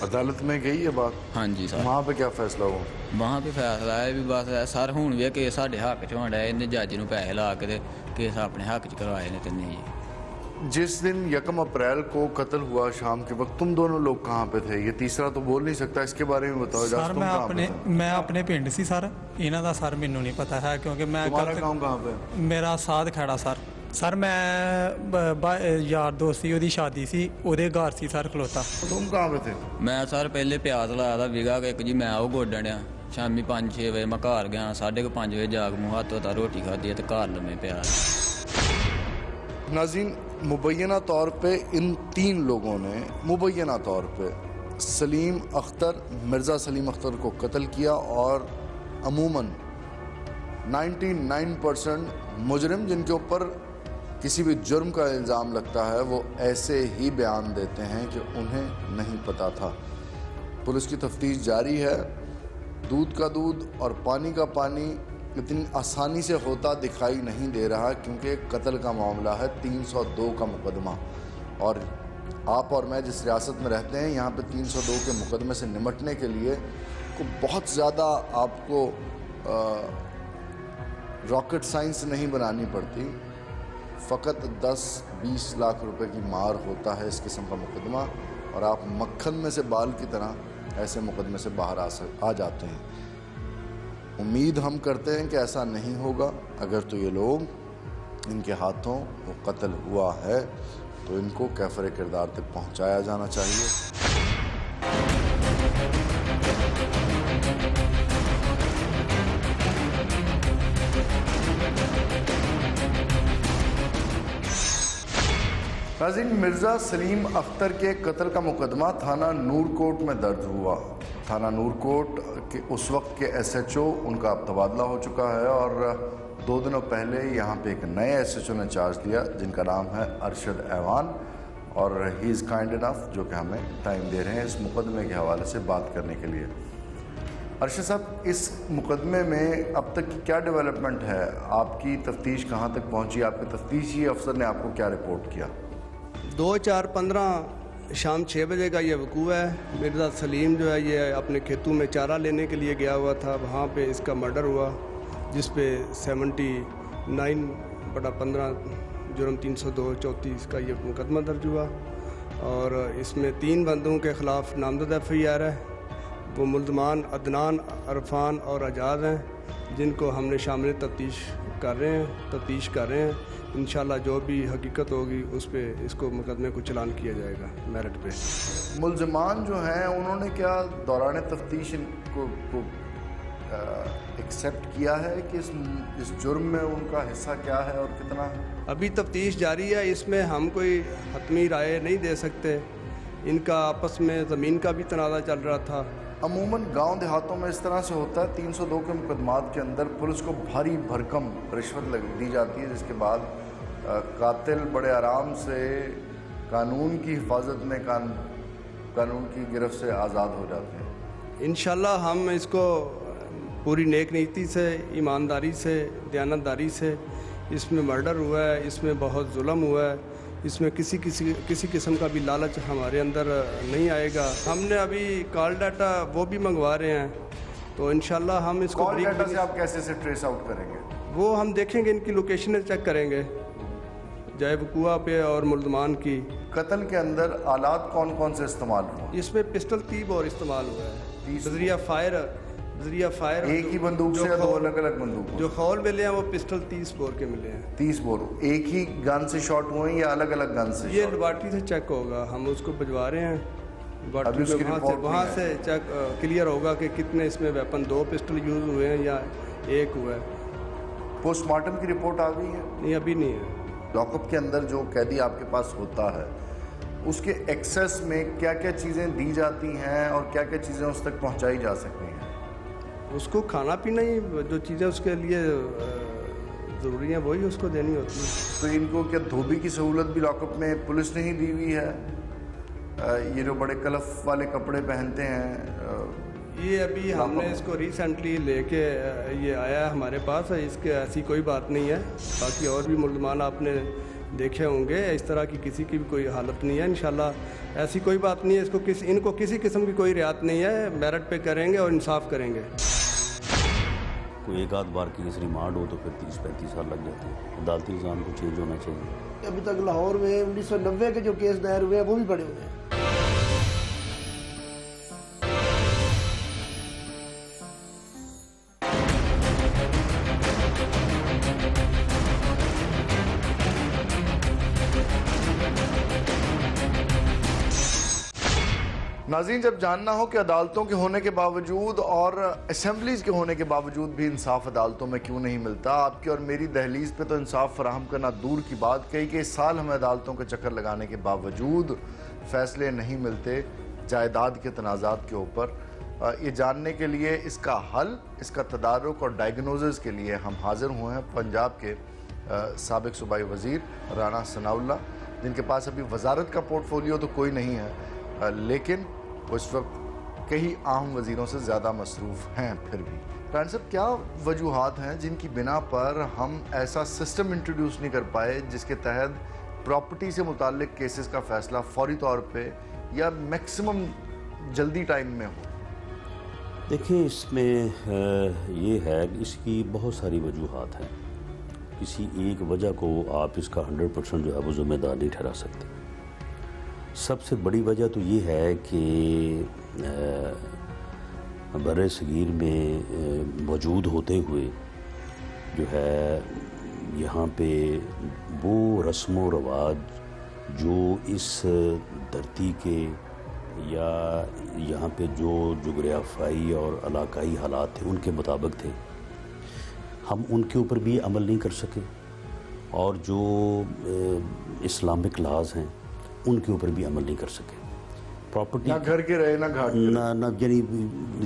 अदालत में गई ये बात? हाँ जी सर। वहाँ पे क्या फैसला हुआ? वहाँ पे फैसला है भी बस सर हूँ भी केस साढ़े हक च होना है, इन्हें जज नूं पैसे ला के केस अपने हक च करवाए ने तिन्ने जी। जिस दिन 1 अप्रैल को कत्ल हुआ शाम के वक्त, तुम दोनों लोग कहाँ पे थे? ये तीसरा तो बोल नहीं सकता, इसके बारे में बताओ। सर मैं अपने पिंड सी सर, इन्हां दा सर मैनू नहीं पता है क्योंकि मैं। तुम्हारा गाँव कहाँ पे? मेरा साध खैड़ा सर। सर मैं यार दोस्त सी, ओदी शादी सी, ओदे घर सी सर खलोता। तुम कहाँ पे थे? मैं सर पहले प्याज लाया था विगा के एक जी, मैं वो गोडन आ, शामी 5-6 बजे मैं घर गया, 5:30 बजे जाग मूँह हत्थ धोता, रोटी खाधी तो घर लम्मे प्या। नाज़रीन, मुबैना तौर पे इन 3 लोगों ने मुबैना तौर पे सलीम अख्तर, मिर्ज़ा सलीम अख्तर को कत्ल किया, और अमूमन 99% मुजरिम जिनके ऊपर किसी भी जुर्म का इल्ज़ाम लगता है वो ऐसे ही बयान देते हैं कि उन्हें नहीं पता था। पुलिस की तफ्तीश जारी है। दूध का दूध और पानी का पानी इतनी आसानी से होता दिखाई नहीं दे रहा, क्योंकि कत्ल का मामला है, 302 का मुकदमा, और आप और मैं जिस रियासत में रहते हैं यहाँ पे 302 के मुकदमे से निमटने के लिए को बहुत ज़्यादा आपको रॉकेट साइंस नहीं बनानी पड़ती। फ़कत 10-20 लाख रुपए की मार होता है इस किस्म का मुकदमा, और आप मक्खन में से बाल की तरह ऐसे मुकदमे से बाहर आ जाते हैं। उम्मीद हम करते हैं कि ऐसा नहीं होगा। अगर तो ये लोग, इनके हाथों वो कत्ल हुआ है तो इनको कैफर किरदार तक पहुंचाया जाना चाहिए। नाज़रीन, मिर्ज़ा सलीम अख्तर के कत्ल का मुकदमा थाना नूरकोट में दर्ज हुआ। थाना नूरकोट के उस वक्त के SHO, उनका अब तबादला हो चुका है, और 2 दिनों पहले यहाँ पे एक नए SHO ने चार्ज लिया जिनका नाम है अरशद ऐवान, और ही इज़ काइंड इनफ जो कि हमें टाइम दे रहे हैं इस मुकदमे के हवाले से बात करने के लिए। अरशद साहब, इस मुकदमे में अब तक की क्या डेवलपमेंट है? आपकी तफ्तीश कहाँ तक पहुँची? आपके तफ्तीशी अफसर ने आपको क्या रिपोर्ट किया? 2/4/15 शाम 6 बजे का ये वकूआ है। मिर्ज़ा सलीम जो है ये अपने खेतों में चारा लेने के लिए गया हुआ था, वहाँ पे इसका मर्डर हुआ, जिस पे 79/15 जुर्म 302/34 का ये मुकदमा दर्ज हुआ और इसमें 3 बंदों के ख़िलाफ़ नामजद FIR है। वो मुल्ज़मान अदनान, अरफान और आज़ाद हैं, जिनको हमने शामिल तफ्तीश कर रहे हैं। इंशाल्लाह जो भी हकीकत होगी उस पे इसको मुकदमे को चलान किया जाएगा मेरिट पे। मुल्ज़मान जो हैं उन्होंने क्या दौरान तफ्तीश इनको एक्सेप्ट किया है कि इस जुर्म में उनका हिस्सा क्या है और कितना है? अभी तफ्तीश जारी है, इसमें हम कोई हतमी राय नहीं दे सकते। इनका आपस में ज़मीन का भी तनाज़ा चल रहा था। अमूमन गांव देहातों में इस तरह से होता है, 302 के मुकदमात के अंदर पुलिस को भारी भरकम रिश्वत दी जाती है, जिसके बाद कातिल बड़े आराम से कानून की हिफाजत में कानून की गिरफ्त से आज़ाद हो जाते हैं। इंशाल्लाह हम इसको पूरी नेक नीति से, ईमानदारी से, दयानतदारी से, इसमें मर्डर हुआ है, इसमें बहुत जुल्म हुआ है, इसमें किसी किस्म का भी लालच हमारे अंदर नहीं आएगा। हमने अभी कॉल डाटा वो भी मंगवा रहे हैं, तो इंशाल्लाह हम इसको कॉल डाटा से आप कैसे से ट्रेस आउट करेंगे? वो हम देखेंगे, इनकी लोकेशन चेक करेंगे जाए वकूआ पे और मुल्ज़मान की। कत्ल के अंदर आलात कौन कौन से इस्तेमाल हुए? इसमें पिस्टल 30 बोर इस्तेमाल हुआ है, जरिया फायर एक ही बंदूक से या 2 अलग अलग बंदूक? जो खौल मिले हैं वो पिस्टल 30 बोर के मिले हैं। 30 बोर एक ही गन से शॉट हुए या अलग अलग गन से? ये लेबॉर्ट्री से चेक होगा, हम उसको भिजवा रहे हैं। वहाँ से चेक क्लियर होगा कि कितने इसमें वेपन, 2 पिस्टल यूज़ हुए हैं या 1 हुआ है। पोस्टमार्टम की रिपोर्ट आ गई है? नहीं, अभी नहीं है। लॉकअप के अंदर जो कैदी आपके पास होता है उसके एक्सेस में क्या क्या चीज़ें दी जाती हैं और क्या क्या चीज़ें उस तक पहुंचाई जा सकती हैं? उसको खाना पीना ही, जो चीज़ें उसके लिए ज़रूरी हैं वही उसको देनी होती है। तो इनको क्या धोबी की सहूलत भी लॉकअप में पुलिस ने ही दी हुई है? ये जो बड़े कलफ वाले कपड़े पहनते हैं, ये अभी हमने इसको रिसेंटली लेके ये आया हमारे पास, इसके ऐसी कोई बात नहीं है। बाकी और भी मुल्ज़मान आपने देखे होंगे, इस तरह की किसी की भी कोई हालत नहीं है। इंशाल्लाह ऐसी कोई बात नहीं है। इनको किसी किस्म की कोई रियायत नहीं है, मेरिट पे करेंगे और इंसाफ करेंगे। कोई एक आध बार केस रिमांड हो तो फिर 30-35 साल लग जाते हैं। अदालती निज़ाम को चेंज होना चाहिए। अभी तक लाहौर में 1990 के जो केस दायर हुए हैं वो भी पड़े हुए हैं। नाज़रीन, जब जानना हो कि अदालतों के होने के बावजूद और असम्बलीज़ के होने के बावजूद भी इंसाफ अदालतों में क्यों नहीं मिलता, आपकी और मेरी दहलीज़ पे तो इंसाफ फराहम करना दूर की बात, कई साल हमें अदालतों के चक्कर लगाने के बावजूद फ़ैसले नहीं मिलते जायदाद के तनाज़ात के ऊपर। ये जानने के लिए इसका हल, इसका तदारुक और डायग्नोसिस के लिए हम हाज़िर हुए हैं पंजाब के साबिक़ सूबाई वज़ीर राना सनाउल्लाह, जिनके पास अभी वज़ारत का पोर्टफोलियो तो कोई नहीं है, लेकिन उस वक्त कई आम वज़ीरों से ज़्यादा मसरूफ़ हैं। फिर भी राना साहब, क्या वजूहात हैं जिनकी बिना पर हम ऐसा सिस्टम इंट्रोड्यूस नहीं कर पाए जिसके तहत प्रॉपर्टी से मुताल्लिक केसेस का फ़ैसला फौरी तौर पे या मैक्सिमम जल्दी टाइम में हो? देखिए, इसमें ये है कि इसकी बहुत सारी वजूहात हैं। किसी एक वजह को आप इसका 100% जो है वो ज़िम्मेदार नहीं ठहरा सकते। सबसे बड़ी वजह तो ये है कि बर्रे सगीर में मौजूद होते हुए जो है यहाँ पे वो रस्म व रवाज जो इस धरती के या यहाँ पे जो जुग्राफियाई और इलाकाई हालात थे उनके मुताबिक थे, हम उनके ऊपर भी अमल नहीं कर सके, और जो इस्लामिक लाज हैं उनके ऊपर भी अमल नहीं कर सके। प्रॉपर्टी ना घर के रहे ना घाट ना यानी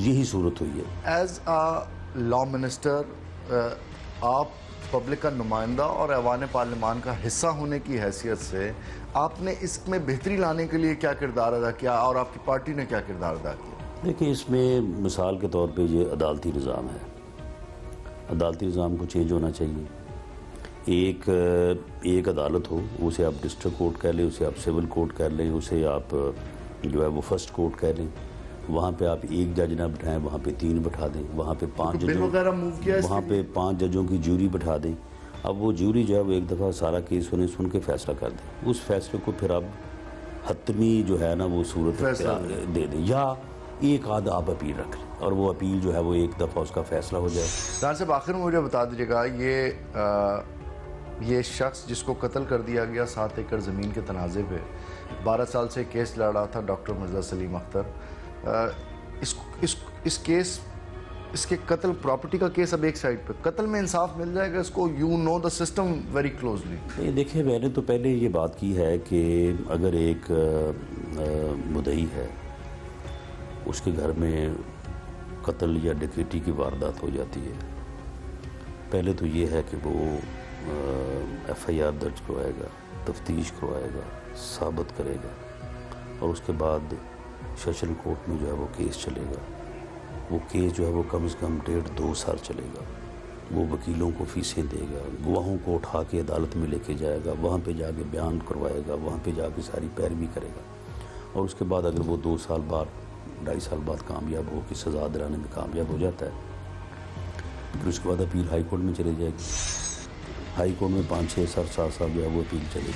यही सूरत हुई है। एज आ लॉ मिनिस्टर आप पब्लिक का नुमाइंदा और ऐवान पार्लिमान का हिस्सा होने की हैसियत से आपने इसमें बेहतरी लाने के लिए क्या किरदार अदा किया और आपकी पार्टी ने क्या किरदार अदा किया? देखिए, इसमें मिसाल के तौर पे ये अदालती निज़ाम है, अदालती निज़ाम को चेंज होना चाहिए। एक अदालत हो, उसे आप डिस्ट्रिक्ट कोर्ट कह लें, उसे आप सिविल कोर्ट कह लें, उसे आप जो है वो फर्स्ट कोर्ट कह लें। वहाँ पे आप एक जज ना बिठाएं, वहाँ पे 3 बिठा दें, वहाँ पे 5 जजों, वहाँ पे 5 जजों की जूरी बिठा दें। अब वो जूरी जो है वो एक दफ़ा सारा केस उन्हें सुन के फैसला कर दें, उस फैसले को फिर आप हतमी जो है ना वो सूरत दे दें, या एक आध आप अपील रख लें और वो अपील जो है वो एक दफ़ा उसका फैसला हो जाए। सर साहब आखिर में मुझे बता दीजिएगा, ये शख्स जिसको कत्ल कर दिया गया 7 एकड़ ज़मीन के तनाज़े पे 12 साल से केस लड़ रहा था डॉक्टर मिर्ज़ा सलीम अख्तर, इस केस, इसके कत्ल प्रॉपर्टी का केस अब एक साइड पे, कत्ल में इंसाफ मिल जाएगा इसको? You know the system very closely. देखिए, मैंने तो पहले ये बात की है कि अगर एक मुद्दई है, उसके घर में कत्ल या डकैती की वारदात हो जाती है, पहले तो ये है कि वो FIR दर्ज करवाएगा, तफ्तीश करवाएगा, साबित करेगा, और उसके बाद सेशन कोर्ट में जो है वो केस चलेगा। वो केस जो है वो कम से कम 1.5-2 साल चलेगा। वो वकीलों को फीसें देगा, गवाहों को उठा के अदालत में लेके जाएगा, वहाँ पे जाके बयान करवाएगा, वहाँ पे जाके सारी पैरवी करेगा, और उसके बाद अगर वो 2 साल बाद 2.5 साल बाद कामयाब हो कि सज़ा दिलाने में कामयाब हो जाता है, फिर उसके बाद अपील हाई कोर्ट में चली जाएगी। हाई कोर्ट में 5-6 साल 7 साल जो है वो अपील चलेगी,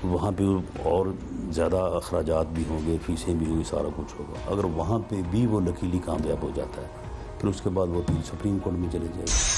वहाँ पे और ज़्यादा अखराजात भी होंगे, फीसें भी होंगी, सारा कुछ होगा। अगर वहाँ पे भी वो लकीली कामयाब हो जाता है, फिर उसके बाद वो अपील सुप्रीम कोर्ट में चले जाएगी।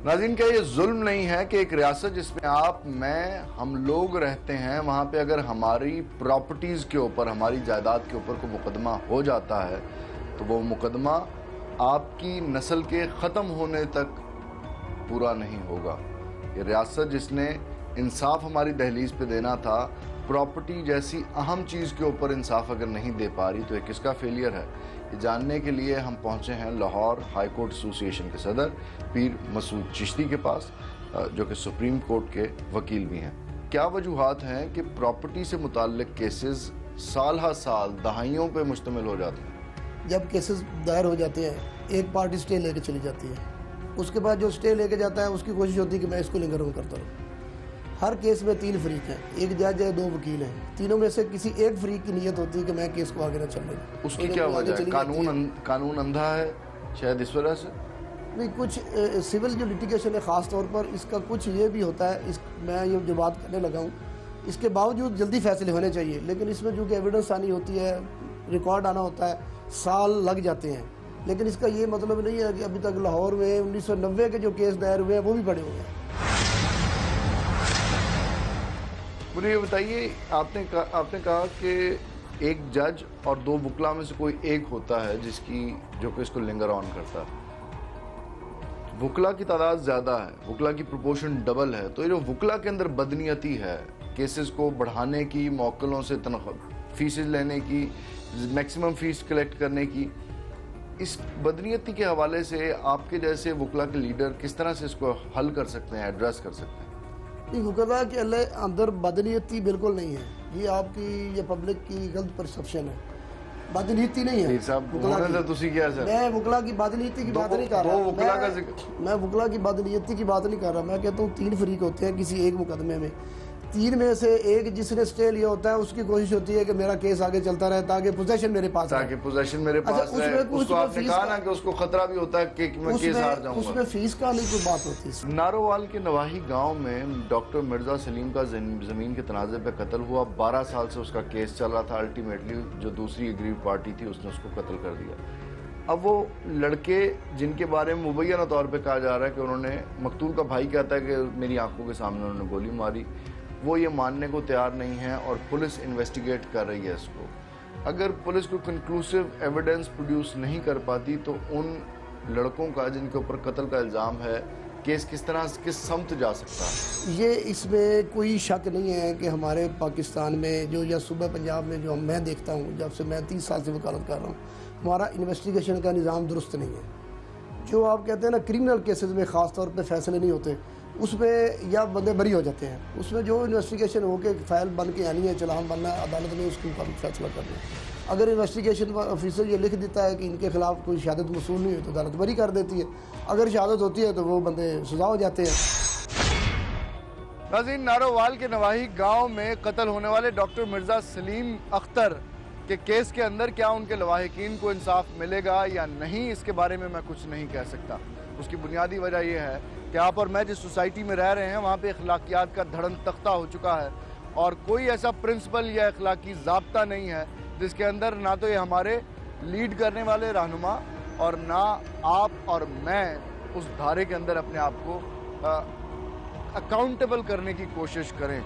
नाज़रीन, क्या ये जुल्म नहीं है कि एक रियासत जिसमें आप, मैं, हम लोग रहते हैं, वहाँ पे अगर हमारी प्रॉपर्टीज़ के ऊपर, हमारी जायदाद के ऊपर कोई मुकदमा हो जाता है तो वो मुकदमा आपकी नस्ल के ख़त्म होने तक पूरा नहीं होगा। ये रियासत जिसने इंसाफ हमारी दहलीज पे देना था, प्रॉपर्टी जैसी अहम चीज़ के ऊपर इंसाफ अगर नहीं दे पा रही तो ये किसका फेलियर है? ये जानने के लिए हम पहुंचे हैं लाहौर हाई कोर्ट एसोसिएशन के सदर पीर मसूद चिश्ती के पास, जो कि सुप्रीम कोर्ट के वकील भी हैं। क्या वजूहात हैं कि प्रॉपर्टी से मुताल्लिक केसेस साल हर साल दहाइयों पे मुश्तमिल हो जाते हैं? जब केसेस दायर हो जाते हैं, एक पार्टी स्टे लेके चली जाती है, उसके बाद जो स्टे लेके जाता है उसकी कोशिश होती है कि मैं इसको लिंगर ऑन करता रहूँ। हर केस में 3 फरीक हैं, एक जज है, 2 वकील हैं, तीनों में से किसी एक फरीक की नीयत होती है कि मैं केस को आगे ना चलने दूं। उसकी क्या वजह है? कानून अंधा है शायद, इस वजह से नहीं। कुछ सिविल जो लिटिगेशन है ख़ास तौर पर, इसका कुछ ये भी होता है, मैं ये जो बात करने लगा हूँ, इसके बावजूद जल्दी फैसले होने चाहिए, लेकिन इसमें जो कि एविडेंस आनी होती है, रिकॉर्ड आना होता है, साल लग जाते हैं। लेकिन इसका ये मतलब नहीं है कि अभी तक लाहौर में 1990 के जो केस दायर हुए हैं वो भी पड़े हुए हैं। मुझे ये बताइए, आपने कहा कि एक जज और 2 वकला में से कोई एक होता है जो कि इसको लिंगर ऑन करता है। वकला की तादाद ज़्यादा है, वकला की प्रोपोर्शन डबल है, तो ये जो वकला के अंदर बदनीयती है, केसेस को बढ़ाने की, मौक्कलों से फीसेज लेने की, मैक्सिमम फीस कलेक्ट करने की, इस बदनीयती के हवाले से आपके जैसे वकला के लीडर किस तरह से इसको हल कर सकते हैं, एड्रेस कर सकते हैं? वकला के अंदर बदनीयती बिल्कुल नहीं है, ये आपकी ये पब्लिक की गलत परसेप्शन है। बदनीयती नहीं है। मैं वकला की बदनीयती की बात नहीं कर रहा, मैं वकला की बदनीयती की बात नहीं कर रहा। मैं कहता हूँ 3 फरीक होते हैं किसी एक मुकदमे में, 3 में से एक जिसने स्टे लिया होता है उसकी कोशिश होती है कि मेरा केस आगे चलता रहे ताकि पोजेशन मेरे पास रहे। उसको आपने कहा ना कि उसको खतरा भी होता है कि मैं केस हार जाऊंगा। उसमें फीस का नहीं कोई बात होती। नारोवाल के नवाही गांव में डॉक्टर मिर्जा सलीम का जमीन के तनाज़े पे कत्ल हुआ। 12 साल से उसका केस चल रहा था। अल्टीमेटली जो दूसरी एग्रीव पार्टी थी उसने उसको कत्ल कर दिया। अब वो लड़के जिनके बारे में मुबैना तौर पे कहा जा रहा है कि उन्होंने, मकतूल का भाई कहता है कि मेरी आंखों के सामने उन्होंने गोली मारी, वो ये मानने को तैयार नहीं है और पुलिस इन्वेस्टिगेट कर रही है इसको। अगर पुलिस को कंक्लूसिव एविडेंस प्रोड्यूस नहीं कर पाती तो उन लड़कों का जिनके ऊपर कत्ल का इल्ज़ाम है, केस किस तरह किस समत जा सकता है? ये इसमें कोई शक नहीं है कि हमारे पाकिस्तान में जो या सूबा पंजाब में जो मैं देखता हूँ, जब से मैं 30 साल से वकालत कर रहा हूँ, हमारा इन्वेस्टिगेशन का निज़ाम दुरुस्त नहीं है। जो आप कहते हैं ना क्रिमिनल केसेस में ख़ास तौर पे फैसले नहीं होते, उसमें या बंदे बरी हो जाते हैं। उसमें जो इन्वेस्टिगेशन हो के फाइल बन के आनी है, चलान बनना है, अदालत ने उसके मुताबिक फैसला करना है। अगर इन्वेस्टिगेशन ऑफिसर ये लिख देता है कि इनके खिलाफ कोई शहादत मसूल नहीं हुई तो अदालत बरी कर देती है। अगर शहादत होती है तो वो बंदे सजा हो जाते हैं। नाज़रीन, नारोवाल के नवाही गांव में कत्ल होने वाले डॉक्टर मिर्ज़ा सलीम अख्तर के केस के अंदर क्या उनके लवाहिकीन को इंसाफ मिलेगा या नहीं, इसके बारे में मैं कुछ नहीं कह सकता। उसकी बुनियादी वजह यह है कि आप और मैं जिस सोसाइटी में रह रहे हैं वहाँ पे अखलाकियात का धड़न तख्ता हो चुका है और कोई ऐसा प्रिंसिपल या अखलाकी ज़ाब्ता नहीं है जिसके अंदर ना तो ये हमारे लीड करने वाले रहनुमा और ना आप और मैं उस धारे के अंदर अपने आप को अकाउंटेबल करने की कोशिश करें।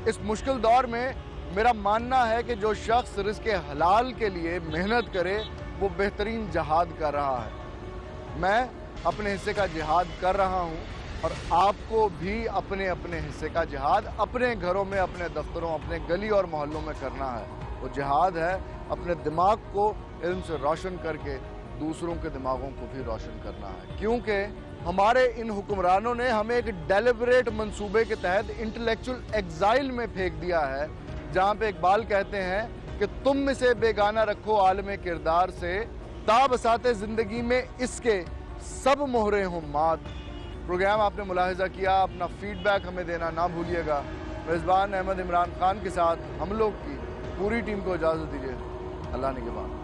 इस मुश्किल दौर में मेरा मानना है कि जो शख्स रिज़्क़े हलाल के लिए मेहनत करे वो बेहतरीन जहाद कर रहा है। मैं अपने हिस्से का जिहाद कर रहा हूँ और आपको भी अपने अपने हिस्से का जिहाद अपने घरों में, अपने दफ्तरों, अपने गली और मोहल्लों में करना है। वो जिहाद है अपने दिमाग को इल्म से रोशन करके दूसरों के दिमागों को भी रोशन करना है, क्योंकि हमारे इन हुक्मरानों ने हमें एक डेलिबरेट मंसूबे के तहत इंटेलेक्चुअल एग्जाइल में फेंक दिया है, जहाँ पे इकबाल कहते हैं कि तुम में से बेगाना रखो आलम किरदार से, ताबसाते ज़िंदगी में इसके सब मोहरे हों माद। प्रोग्राम आपने मुलाहिजा किया, अपना फीडबैक हमें देना ना भूलिएगा। मेज़बान अहमद इमरान खान के साथ हम लोग की पूरी टीम को इजाज़त दीजिए। अल्लाह निगहबान।